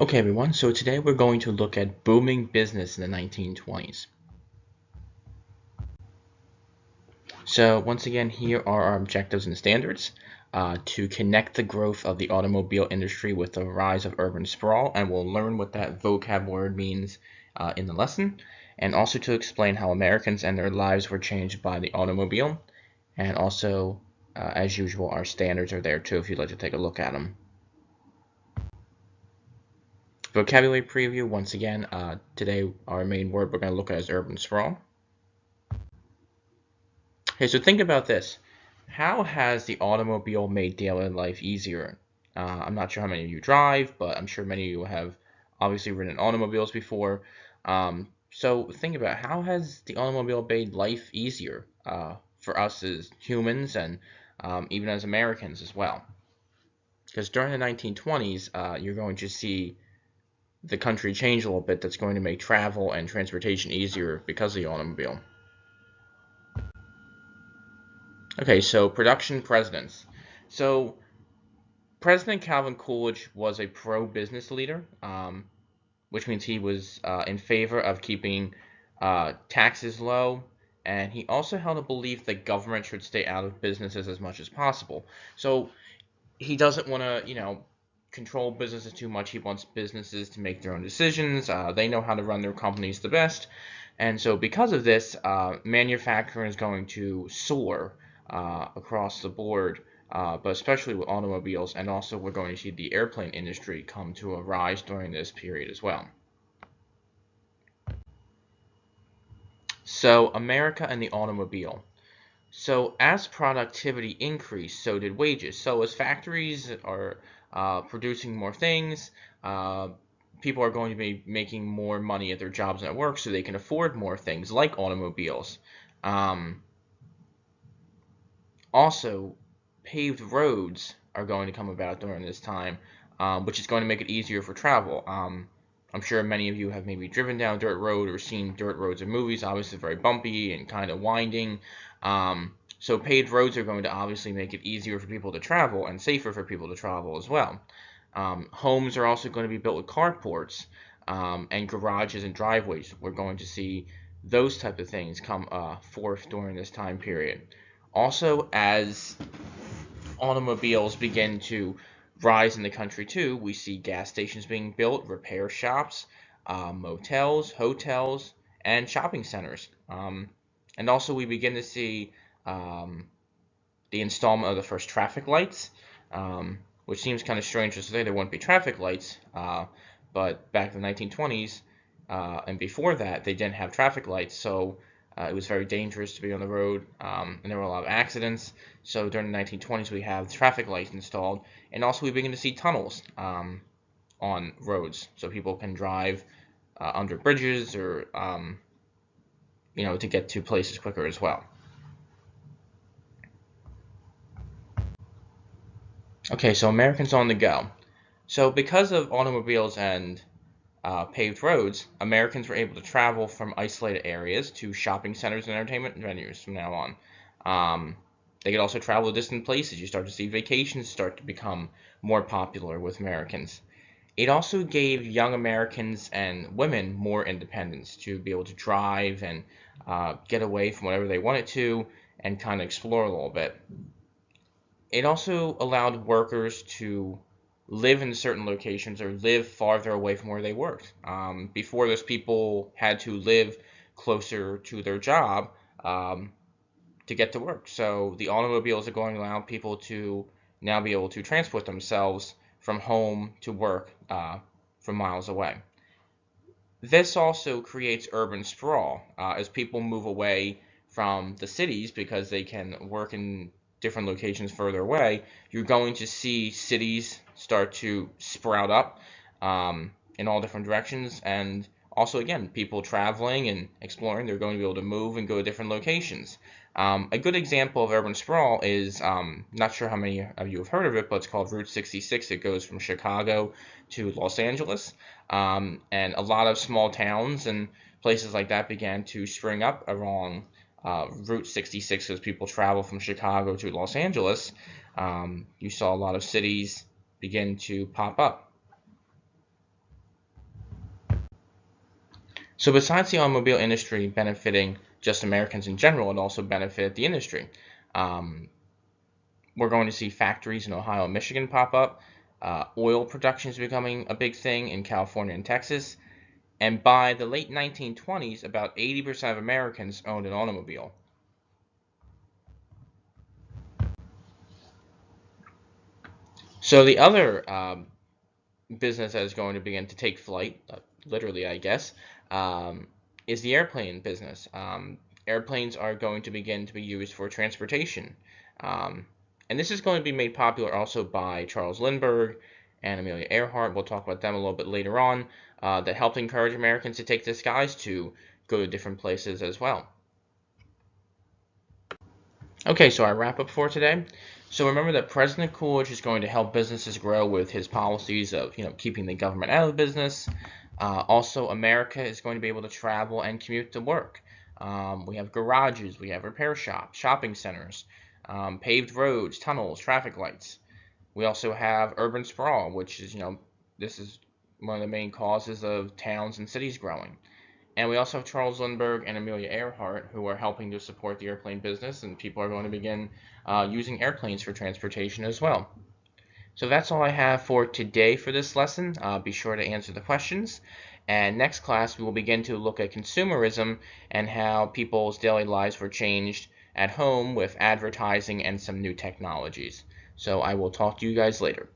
Okay, everyone, so today we're going to look at booming business in the 1920s. So once again, here are our objectives and standards to connect the growth of the automobile industry with the rise of urban sprawl, and we'll learn what that vocab word means in the lesson, and also to explain how Americans and their lives were changed by the automobile, and also, as usual, our standards are there too if you'd like to take a look at them. Vocabulary preview, once again, today our main word we're going to look at is urban sprawl. Okay, so think about this. How has the automobile made daily life easier? I'm not sure how many of you drive, but I'm sure many of you have obviously ridden automobiles before. So think about how has the automobile made life easier for us as humans and even as Americans as well? Because during the 1920s, you're going to see the country change a little bit. That's going to make travel and transportation easier because of the automobile. Okay, so production presidents. So President Calvin Coolidge was a pro-business leader, which means he was in favor of keeping taxes low, and he also held a belief that government should stay out of businesses as much as possible. So he doesn't want to, control businesses too much. He wants businesses to make their own decisions. They know how to run their companies the best, and so because of this, manufacturing is going to soar across the board, but especially with automobiles, and also we're going to see the airplane industry come to a rise during this period as well. So America and the automobile. So as productivity increased, so did wages. So as factories are producing more things, people are going to be making more money at their jobs and at work, so they can afford more things like automobiles. Um, Also, paved roads are going to come about during this time, which is going to make it easier for travel. I'm sure many of you have maybe driven down a dirt road or seen dirt roads in movies. Obviously, very bumpy and kind of winding. So paved roads are going to obviously make it easier for people to travel and safer for people to travel as well. Homes are also going to be built with carports and garages and driveways. We're going to see those type of things come forth during this time period. Also, as automobiles begin to rise in the country too, we see gas stations being built, repair shops, motels, hotels, and shopping centers. And also, we begin to see the installment of the first traffic lights, which seems kind of strange to say there wouldn't be traffic lights, but back in the 1920s and before that, they didn't have traffic lights, so it was very dangerous to be on the road, and there were a lot of accidents. So during the 1920s, we have traffic lights installed, and also we begin to see tunnels on roads, so people can drive under bridges or to get to places quicker as well. Okay, so Americans on the go. So because of automobiles and paved roads, Americans were able to travel from isolated areas to shopping centers and entertainment venues from now on. They could also travel to distant places. You start to see vacations start to become more popular with Americans. It also gave young Americans and women more independence to be able to drive and get away from whatever they wanted to and kind of explore a little bit. It also allowed workers to live in certain locations or live farther away from where they worked. Before this, people had to live closer to their job to get to work. So the automobiles are going to allow people to now be able to transport themselves from home to work from miles away. This also creates urban sprawl as people move away from the cities because they can work in different locations further away. You're going to see cities start to sprout up in all different directions, and also again people traveling and exploring, they're going to be able to move and go to different locations. A good example of urban sprawl is, not sure how many of you have heard of it, but it's called Route 66. It goes from Chicago to Los Angeles, and a lot of small towns and places like that began to spring up along Route 66 as people travel from Chicago to Los Angeles. You saw a lot of cities begin to pop up. So besides the automobile industry benefiting just Americans in general, it also benefited the industry. Um, we're going to see factories in Ohio and Michigan pop up. Oil production is becoming a big thing in California and Texas. And by the late 1920s, about 80% of Americans owned an automobile. So the other business that is going to begin to take flight, literally, I guess, um, is the airplane business. Airplanes are going to begin to be used for transportation. Um, and this is going to be made popular also by Charles Lindbergh and Amelia Earhart. We'll talk about them a little bit later on, that helped encourage Americans to take the skies to go to different places as well. Okay, so our wrap up for today. So remember that President Coolidge is going to help businesses grow with his policies of, keeping the government out of business. Also, America is going to be able to travel and commute to work. We have garages, we have repair shops, shopping centers, paved roads, tunnels, traffic lights. We also have urban sprawl, which is, this is one of the main causes of towns and cities growing. And we also have Charles Lindbergh and Amelia Earhart, who are helping to support the airplane business, and people are going to begin using airplanes for transportation as well. So that's all I have for today for this lesson. Be sure to answer the questions. And next class, we will begin to look at consumerism and how people's daily lives were changed at home with advertising and some new technologies. So I will talk to you guys later.